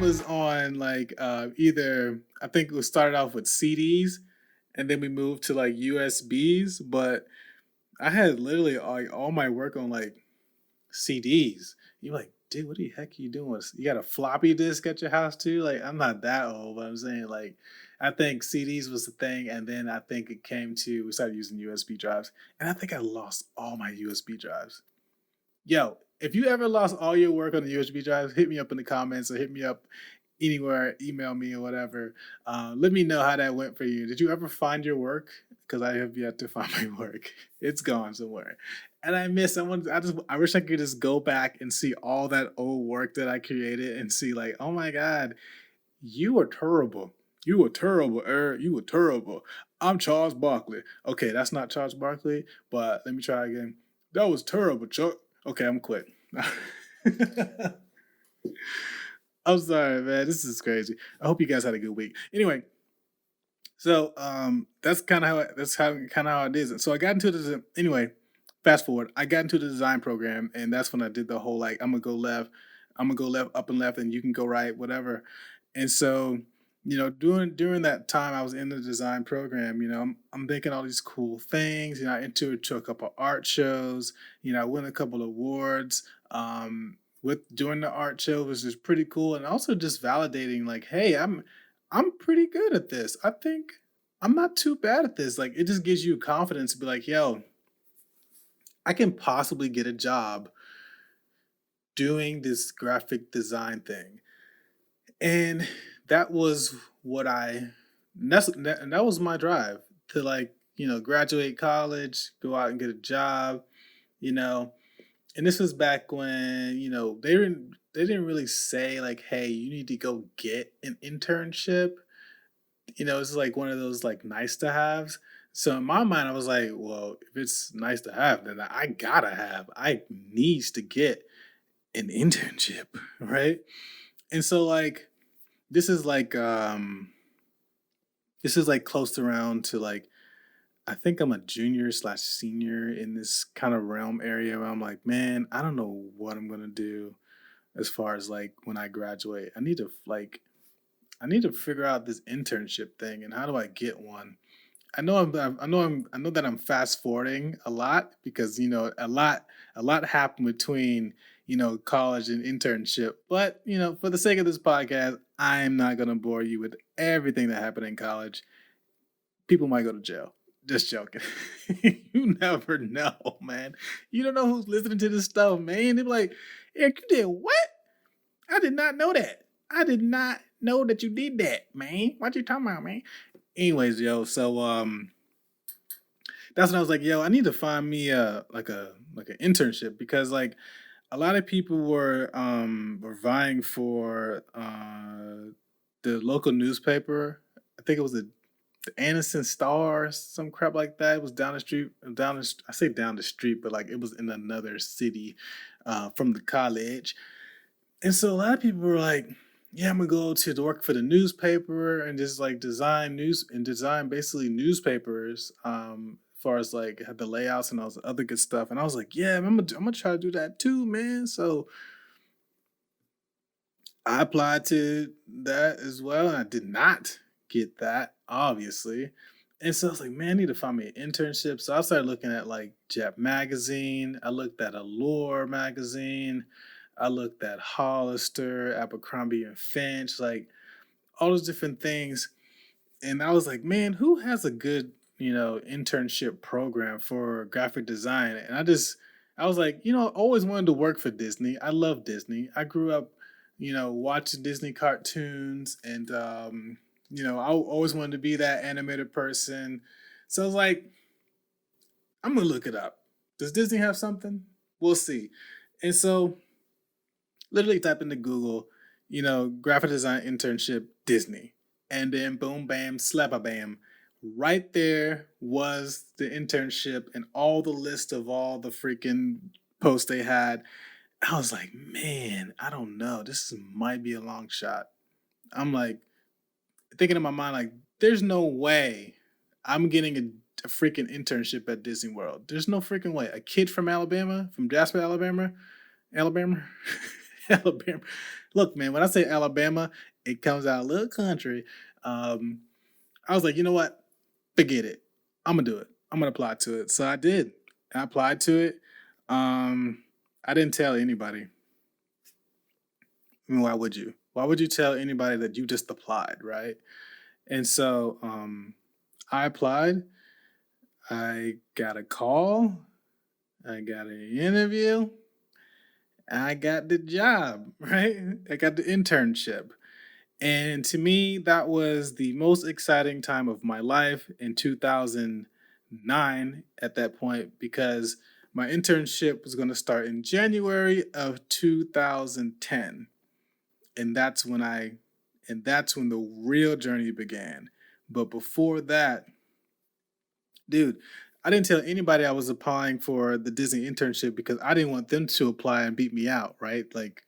was on like either I think we started off with CDs and then we moved to like USBs, but I had literally like all my work on like CDs. You're like, dude, what the heck are you doing? You got a floppy disk at your house too? Like, I'm not that old, but I'm saying like, I think CDs was the thing, and then I think it came to we started using USB drives, and I think I lost all my USB drives. Yo, if you ever lost all your work on the USB drives, hit me up in the comments or hit me up anywhere, email me or whatever. Let me know how that went for you. Did you ever find your work? Because I have yet to find my work. It's gone somewhere, and I miss. I wish I could just go back and see all that old work that I created and see like, oh my god, you were terrible. You were terrible, You were terrible. I'm Charles Barkley. Okay, that's not Charles Barkley, but let me try again. That was terrible, Chuck. Okay, I'm quit. I'm sorry, man. This is crazy. I hope you guys had a good week. Anyway, so that's kind of how it is. And so I got into the anyway. Fast forward, I got into the design program, and that's when I did the whole like I'm gonna go left, up and left, and you can go right, whatever. And so during that time I was in the design program, I'm making all these cool things. I entered to a couple art shows. I won a couple awards. With doing the art show was just pretty cool, and also just validating like, hey, I'm pretty good at this. I think I'm not too bad at this. Like it just gives you confidence to be like, yo, I can possibly get a job doing this graphic design thing. And that was what I and that was my drive to like, graduate college, go out and get a job, you know. And this was back when, they didn't really say like, hey, you need to go get an internship. It's like one of those like nice to haves. So in my mind, I was like, well, if it's nice to have, then I needs to get an internship, right? And so like this is like close around to like I think I'm a junior slash senior in this kind of realm area where I'm like, man, I don't know what I'm gonna do as far as like when I graduate. I need to figure out this internship thing and how do I get one. I know that I'm fast forwarding a lot because a lot happened between college and internship. But for the sake of this podcast, I'm not gonna bore you with everything that happened in college. People might go to jail. Just joking. You never know, man. You don't know who's listening to this stuff, man. They're like, Eric, you did what? I did not know that. I did not know that you did that, man. What you talking about, man? Anyways, yo, so that's when I was like, yo, I need to find me a internship because like a lot of people were vying for the local newspaper. I think it was the Anderson Star, or some crap like that. It was down the street, I say down the street, but like it was in another city from the college. And so a lot of people were like, yeah, I'm gonna go to work for the newspaper and just like design basically newspapers. As far as like the layouts and all the other good stuff. And I was like, yeah, I'm gonna try to do that too, man. So I applied to that as well, and I did not get that, obviously. And so I was like, man, I need to find me an internship. So I started looking at like Jet Magazine. I looked at Allure Magazine. I looked at Hollister, Abercrombie and Finch, like all those different things. And I was like, man, who has a good, internship program for graphic design? And I was like, I always wanted to work for Disney. I love Disney. I grew up, watching Disney cartoons, and I always wanted to be that animated person. So I was like, I'm gonna look it up. Does Disney have something? We'll see. And so literally type into Google, graphic design internship Disney. And then boom, bam, slap a bam. Right there was the internship and all the list of all the freaking posts they had. I was like, man, I don't know. This might be a long shot. I'm like thinking in my mind, like, there's no way I'm getting a freaking internship at Disney World. There's no freaking way. A kid from Alabama, from Jasper, Alabama, Alabama. Look, man, when I say Alabama, it comes out a little country. Um, I was like, you know what? Forget it. I'm gonna do it. I'm gonna apply to it. So I did. I applied to it. Um, I didn't tell anybody. I mean, why would you? Why would you tell anybody that you just applied, right? And so I applied. I got a call. I got an interview. I got the job, right? I got the internship. And to me, that was the most exciting time of my life in 2009 at that point because my internship was going to start in January of 2010. And that's when the real journey began. But before that, dude, I didn't tell anybody I was applying for the Disney internship because I didn't want them to apply and beat me out, right? Like,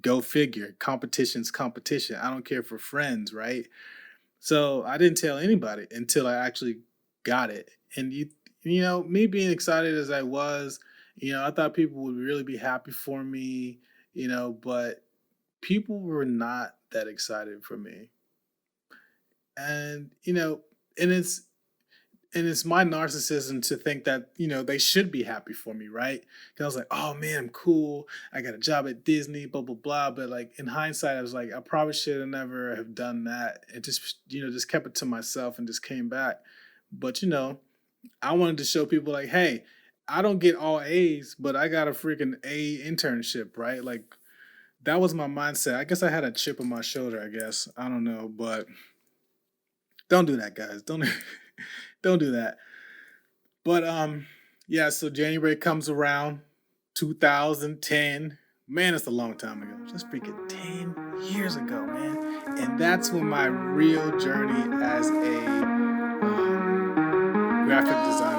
go figure. Competition's competition. I don't care for friends, right? So I didn't tell anybody until I actually got it. And me being excited as I was, I thought people would really be happy for me, but people were not that excited for me. And, and it's my narcissism to think that they should be happy for me, right? Because I was like, oh man, I'm cool, I got a job at Disney, blah blah blah. But like in hindsight, I was like, I probably should have never have done that and just kept it to myself and just came back. But I wanted to show people like, hey, I don't get all A's, but I got a freaking A internship, right? Like that was my mindset. I guess I had a chip on my shoulder, I guess, I don't know. But don't do that, guys. Don't don't do that. But yeah, so January comes around, 2010. Man, it's a long time ago. Just freaking 10 years ago, man. And that's when my real journey as a graphic designer